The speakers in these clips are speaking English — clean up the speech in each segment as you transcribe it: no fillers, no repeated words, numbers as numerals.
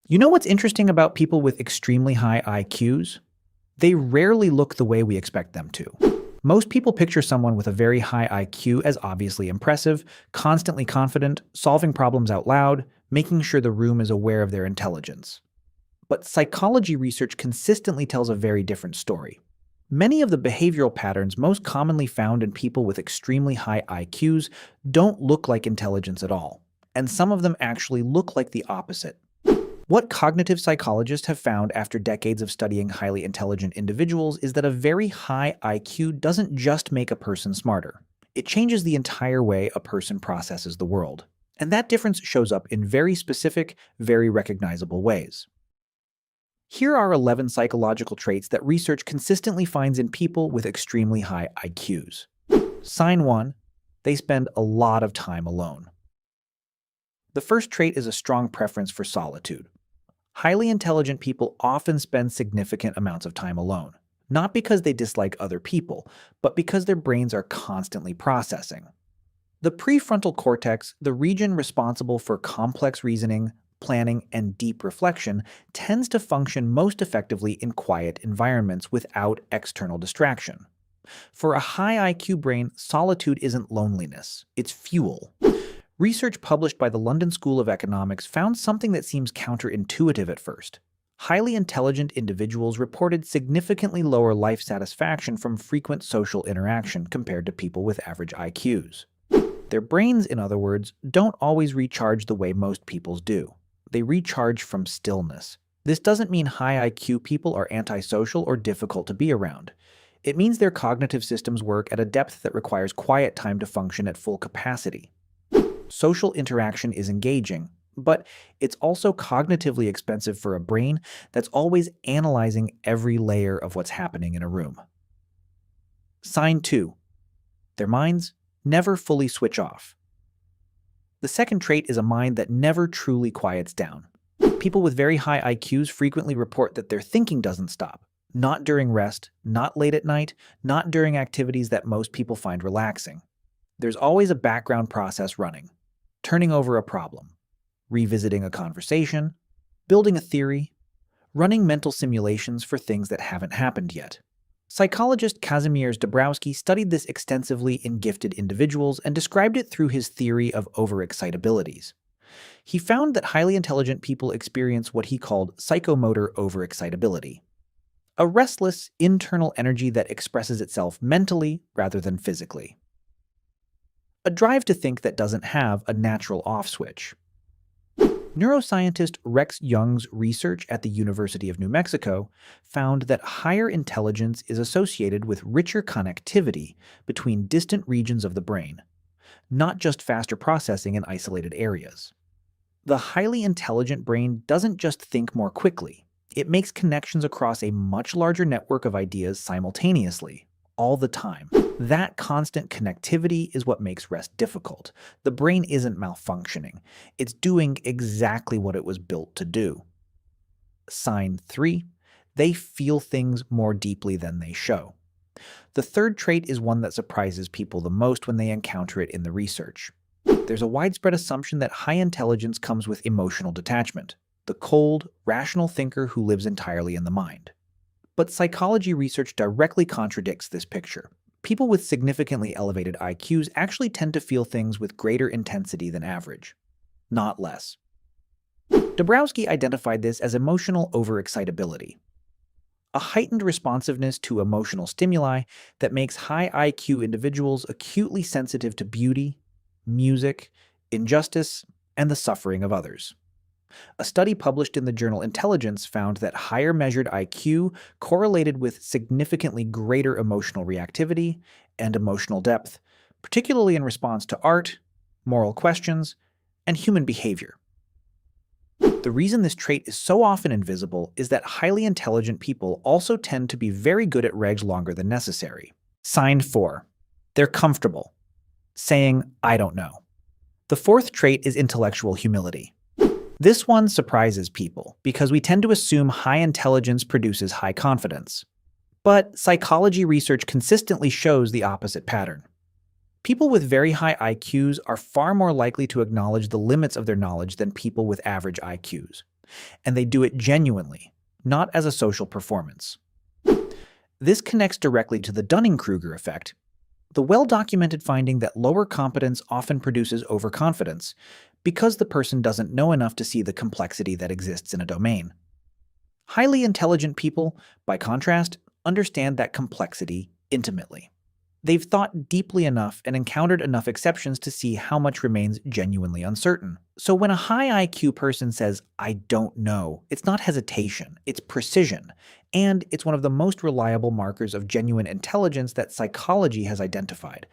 You know what's interesting about people with extremely high IQs? They rarely look the way we expect them to. Most people picture someone with a very high IQ as obviously impressive, constantly confident, solving problems out loud, making sure the room is aware of their intelligence. But psychology research consistently tells a very different story. Many of the behavioral patterns most commonly found in people with extremely high IQs don't look like intelligence at all, and some of them actually look like the opposite. What cognitive psychologists have found after decades of studying highly intelligent individuals is that a very high IQ doesn't just make a person smarter. It changes the entire way a person processes the world. And that difference shows up in very specific, very recognizable ways. Here are 11 psychological traits that research consistently finds in people with extremely high IQs. Sign 1. They spend a lot of time alone. The first trait is a strong preference for solitude. Highly intelligent people often spend significant amounts of time alone, not because they dislike other people, but because their brains are constantly processing. The prefrontal cortex, the region responsible for complex reasoning, planning, and deep reflection, tends to function most effectively in quiet environments without external distraction. For a high IQ brain, solitude isn't loneliness, it's fuel. Research published by the London School of Economics found something that seems counterintuitive at first. Highly intelligent individuals reported significantly lower life satisfaction from frequent social interaction compared to people with average IQs. Their brains, in other words, don't always recharge the way most people's do. They recharge from stillness. This doesn't mean high IQ people are antisocial or difficult to be around. It means their cognitive systems work at a depth that requires quiet time to function at full capacity. Social interaction is engaging, but it's also cognitively expensive for a brain that's always analyzing every layer of what's happening in a room. Sign 2. Their minds never fully switch off. The second trait is a mind that never truly quiets down. People with very high IQs frequently report that their thinking doesn't stop. Not during rest, not late at night, not during activities that most people find relaxing. There's always a background process running. Turning over a problem, revisiting a conversation, building a theory, running mental simulations for things that haven't happened yet. Psychologist Kazimierz Dabrowski studied this extensively in gifted individuals and described it through his theory of overexcitabilities. He found that highly intelligent people experience what he called psychomotor overexcitability, a restless, internal energy that expresses itself mentally rather than physically. A drive to think that doesn't have a natural off switch. Neuroscientist Rex Young's research at the University of New Mexico found that higher intelligence is associated with richer connectivity between distant regions of the brain, not just faster processing in isolated areas. The highly intelligent brain doesn't just think more quickly, it makes connections across a much larger network of ideas simultaneously, all the time. That constant connectivity is what makes rest difficult. The brain isn't malfunctioning. It's doing exactly what it was built to do. Sign 3. They feel things more deeply than they show. The third trait is one that surprises people the most when they encounter it in the research. There's a widespread assumption that high intelligence comes with emotional detachment, the cold, rational thinker who lives entirely in the mind. But psychology research directly contradicts this picture. People with significantly elevated IQs actually tend to feel things with greater intensity than average, not less. Dabrowski identified this as emotional overexcitability, a heightened responsiveness to emotional stimuli that makes high IQ individuals acutely sensitive to beauty, music, injustice, and the suffering of others. A study published in the journal Intelligence found that higher measured IQ correlated with significantly greater emotional reactivity and emotional depth, particularly in response to art, moral questions, and human behavior. The reason this trait is so often invisible is that highly intelligent people also tend to be very good at regs longer than necessary. Sign 4. They're comfortable, saying, "I don't know." The fourth trait is intellectual humility. This one surprises people because we tend to assume high intelligence produces high confidence. But psychology research consistently shows the opposite pattern. People with very high IQs are far more likely to acknowledge the limits of their knowledge than people with average IQs. And they do it genuinely, not as a social performance. This connects directly to the Dunning-Kruger effect, the well-documented finding that lower competence often produces overconfidence because the person doesn't know enough to see the complexity that exists in a domain. Highly intelligent people, by contrast, understand that complexity intimately. They've thought deeply enough and encountered enough exceptions to see how much remains genuinely uncertain. So when a high IQ person says, "I don't know," it's not hesitation, it's precision. And it's one of the most reliable markers of genuine intelligence that psychology has identified.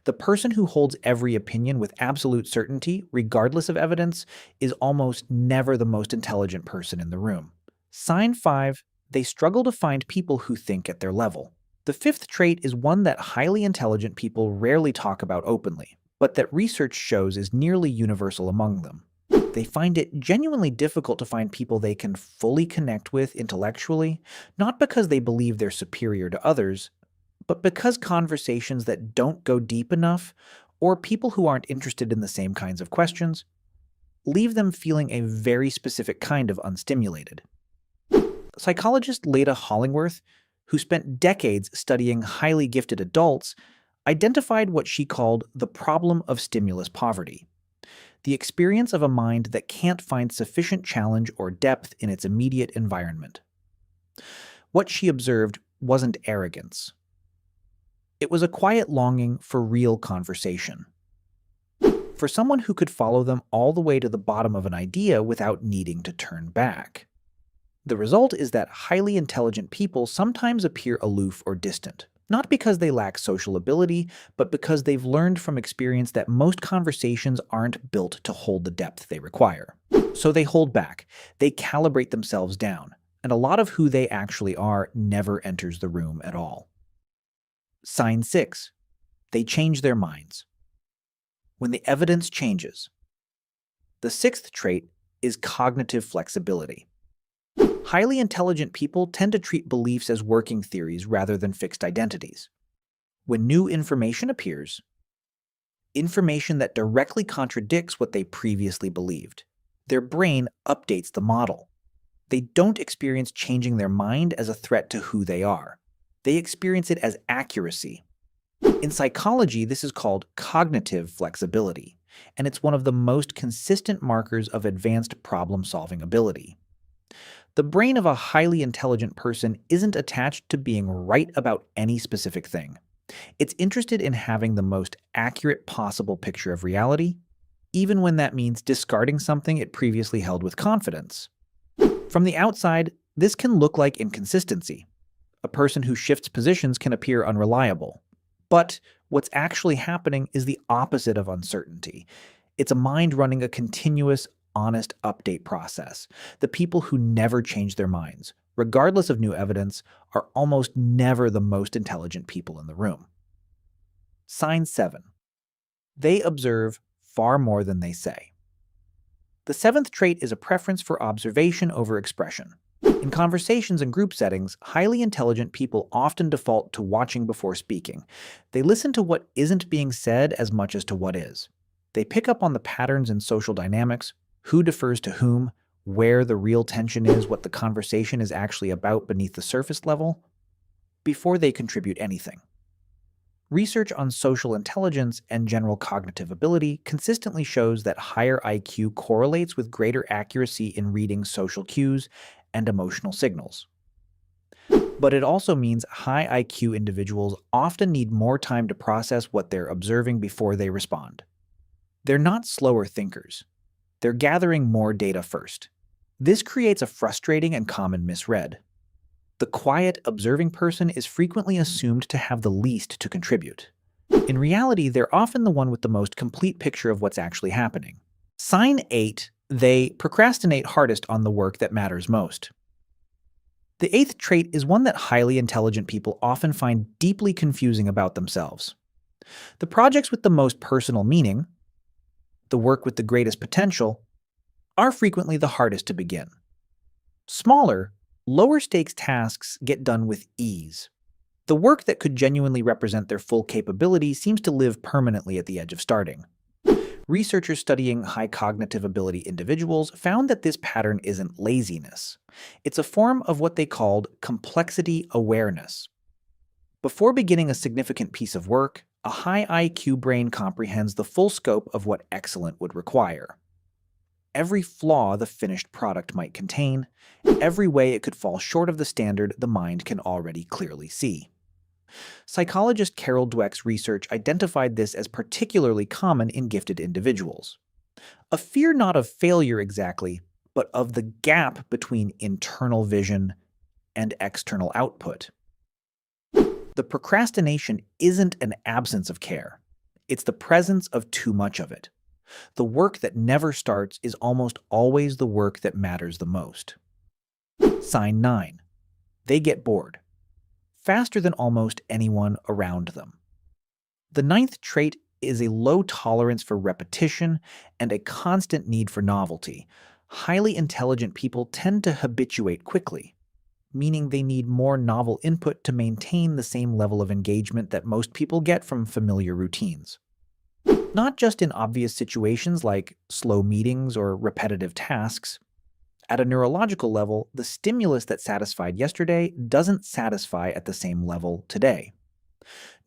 The person who holds every opinion with absolute certainty, regardless of evidence, is almost never the most intelligent person in the room. Sign 5, they struggle to find people who think at their level. The fifth trait is one that highly intelligent people rarely talk about openly, but that research shows is nearly universal among them. They find it genuinely difficult to find people they can fully connect with intellectually, not because they believe they're superior to others, but because conversations that don't go deep enough, or people who aren't interested in the same kinds of questions, leave them feeling a very specific kind of unstimulated. Psychologist Leda Hollingworth, who spent decades studying highly gifted adults, identified what she called the problem of stimulus poverty, the experience of a mind that can't find sufficient challenge or depth in its immediate environment. What she observed wasn't arrogance. It was a quiet longing for real conversation, for someone who could follow them all the way to the bottom of an idea without needing to turn back. The result is that highly intelligent people sometimes appear aloof or distant, not because they lack social ability, but because they've learned from experience that most conversations aren't built to hold the depth they require. So they hold back, they calibrate themselves down, and a lot of who they actually are never enters the room at all. Sign 6. They change their minds. When the evidence changes. The sixth trait is cognitive flexibility. Highly intelligent people tend to treat beliefs as working theories rather than fixed identities. When new information appears, information that directly contradicts what they previously believed, their brain updates the model. They don't experience changing their mind as a threat to who they are. They experience it as accuracy. In psychology, this is called cognitive flexibility, and it's one of the most consistent markers of advanced problem-solving ability. The brain of a highly intelligent person isn't attached to being right about any specific thing. It's interested in having the most accurate possible picture of reality, even when that means discarding something it previously held with confidence. From the outside, this can look like inconsistency. A person who shifts positions can appear unreliable. But what's actually happening is the opposite of uncertainty. It's a mind running a continuous, honest update process. The people who never change their minds, regardless of new evidence, are almost never the most intelligent people in the room. Sign 7. They observe far more than they say. The seventh trait is a preference for observation over expression. In conversations and group settings, highly intelligent people often default to watching before speaking. They listen to what isn't being said as much as to what is. They pick up on the patterns in social dynamics, who defers to whom, where the real tension is, what the conversation is actually about beneath the surface level, before they contribute anything. Research on social intelligence and general cognitive ability consistently shows that higher IQ correlates with greater accuracy in reading social cues and emotional signals. But it also means high IQ individuals often need more time to process what they're observing before they respond. They're not slower thinkers. They're gathering more data first. This creates a frustrating and common misread. The quiet, observing person is frequently assumed to have the least to contribute. In reality, they're often the one with the most complete picture of what's actually happening. Sign 8, they procrastinate hardest on the work that matters most. The eighth trait is one that highly intelligent people often find deeply confusing about themselves. The projects with the most personal meaning, the work with the greatest potential, are frequently the hardest to begin. Smaller, lower-stakes tasks get done with ease. The work that could genuinely represent their full capability seems to live permanently at the edge of starting. Researchers studying high cognitive ability individuals found that this pattern isn't laziness. It's a form of what they called complexity awareness. Before beginning a significant piece of work, a high IQ brain comprehends the full scope of what excellent would require. Every flaw the finished product might contain, every way it could fall short of the standard the mind can already clearly see. Psychologist Carol Dweck's research identified this as particularly common in gifted individuals. A fear not of failure exactly, but of the gap between internal vision and external output. The procrastination isn't an absence of care. It's the presence of too much of it. The work that never starts is almost always the work that matters the most. Sign 9. They get bored. Faster than almost anyone around them. The ninth trait is a low tolerance for repetition and a constant need for novelty. Highly intelligent people tend to habituate quickly, meaning they need more novel input to maintain the same level of engagement that most people get from familiar routines. Not just in obvious situations like slow meetings or repetitive tasks. At a neurological level, the stimulus that satisfied yesterday doesn't satisfy at the same level today.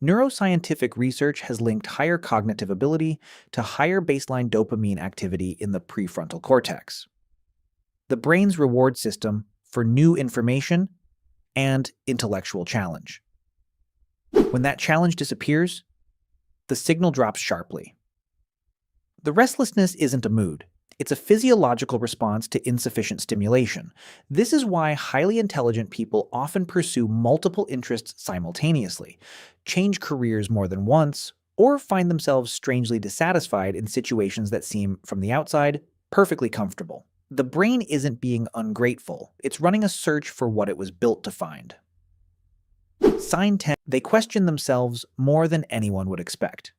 Neuroscientific research has linked higher cognitive ability to higher baseline dopamine activity in the prefrontal cortex, the brain's reward system for new information and intellectual challenge. When that challenge disappears, the signal drops sharply. The restlessness isn't a mood. It's a physiological response to insufficient stimulation. This is why highly intelligent people often pursue multiple interests simultaneously, change careers more than once, or find themselves strangely dissatisfied in situations that seem, from the outside, perfectly comfortable. The brain isn't being ungrateful. It's running a search for what it was built to find. Sign 10. They question themselves more than anyone would expect.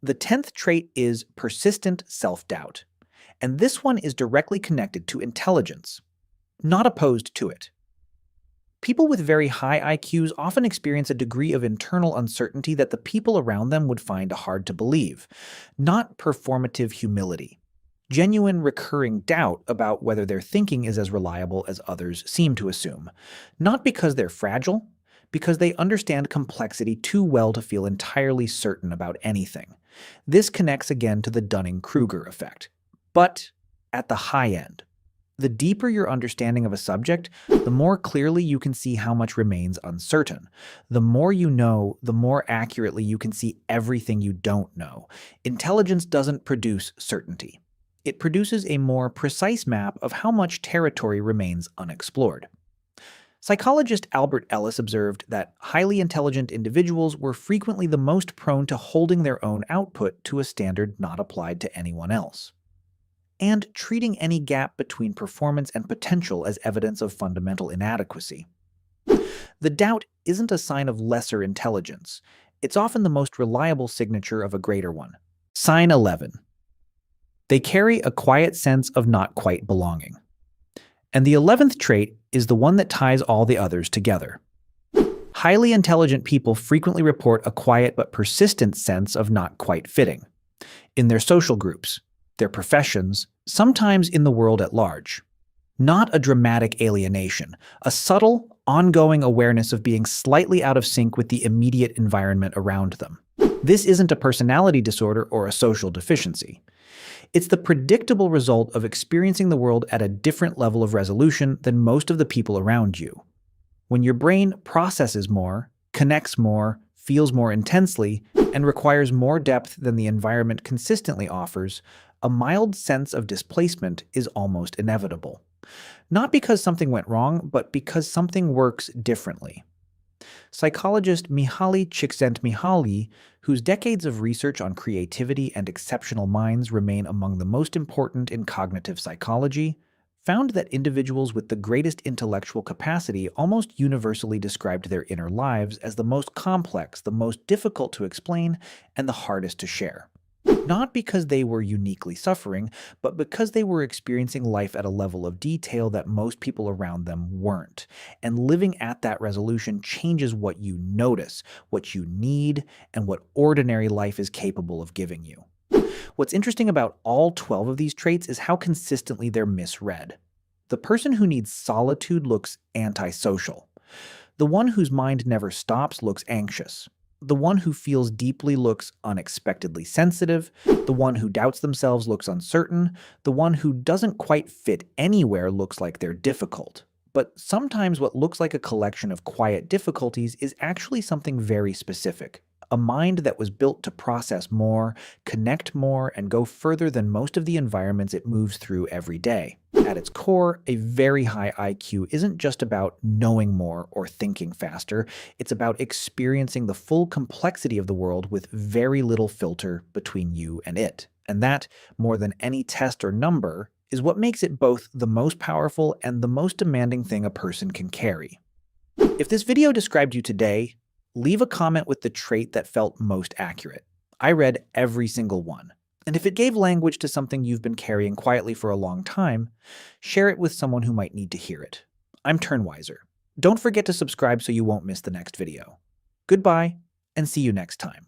The 10th trait is persistent self-doubt. And this one is directly connected to intelligence, not opposed to it. People with very high IQs often experience a degree of internal uncertainty that the people around them would find hard to believe, not performative humility. Genuine recurring doubt about whether their thinking is as reliable as others seem to assume, not because they're fragile, because they understand complexity too well to feel entirely certain about anything. This connects again to the Dunning-Kruger effect. But at the high end, the deeper your understanding of a subject, the more clearly you can see how much remains uncertain. The more you know, the more accurately you can see everything you don't know. Intelligence doesn't produce certainty. It produces a more precise map of how much territory remains unexplored. Psychologist Albert Ellis observed that highly intelligent individuals were frequently the most prone to holding their own output to a standard not applied to anyone else, and treating any gap between performance and potential as evidence of fundamental inadequacy. The doubt isn't a sign of lesser intelligence. It's often the most reliable signature of a greater one. Sign 11. They carry a quiet sense of not quite belonging. And the 11th trait is the one that ties all the others together. Highly intelligent people frequently report a quiet but persistent sense of not quite fitting in their social groups, their professions, sometimes in the world at large. Not a dramatic alienation, a subtle, ongoing awareness of being slightly out of sync with the immediate environment around them. This isn't a personality disorder or a social deficiency. It's the predictable result of experiencing the world at a different level of resolution than most of the people around you. When your brain processes more, connects more, feels more intensely, and requires more depth than the environment consistently offers, a mild sense of displacement is almost inevitable. Not because something went wrong, but because something works differently. Psychologist Mihaly Csikszentmihalyi, whose decades of research on creativity and exceptional minds remain among the most important in cognitive psychology, found that individuals with the greatest intellectual capacity almost universally described their inner lives as the most complex, the most difficult to explain, and the hardest to share. Not because they were uniquely suffering, but because they were experiencing life at a level of detail that most people around them weren't. And living at that resolution changes what you notice, what you need, and what ordinary life is capable of giving you. What's interesting about all 12 of these traits is how consistently they're misread. The person who needs solitude looks antisocial. The one whose mind never stops looks anxious. The one who feels deeply looks unexpectedly sensitive. The one who doubts themselves looks uncertain. The one who doesn't quite fit anywhere looks like they're difficult. But sometimes what looks like a collection of quiet difficulties is actually something very specific. A mind that was built to process more, connect more, and go further than most of the environments it moves through every day. At its core, a very high IQ isn't just about knowing more or thinking faster, it's about experiencing the full complexity of the world with very little filter between you and it. And that, more than any test or number, is what makes it both the most powerful and the most demanding thing a person can carry. If this video described you today, leave a comment with the trait that felt most accurate. I read every single one. And if it gave language to something you've been carrying quietly for a long time, share it with someone who might need to hear it. I'm Turnwiser. Don't forget to subscribe so you won't miss the next video. Goodbye, and see you next time.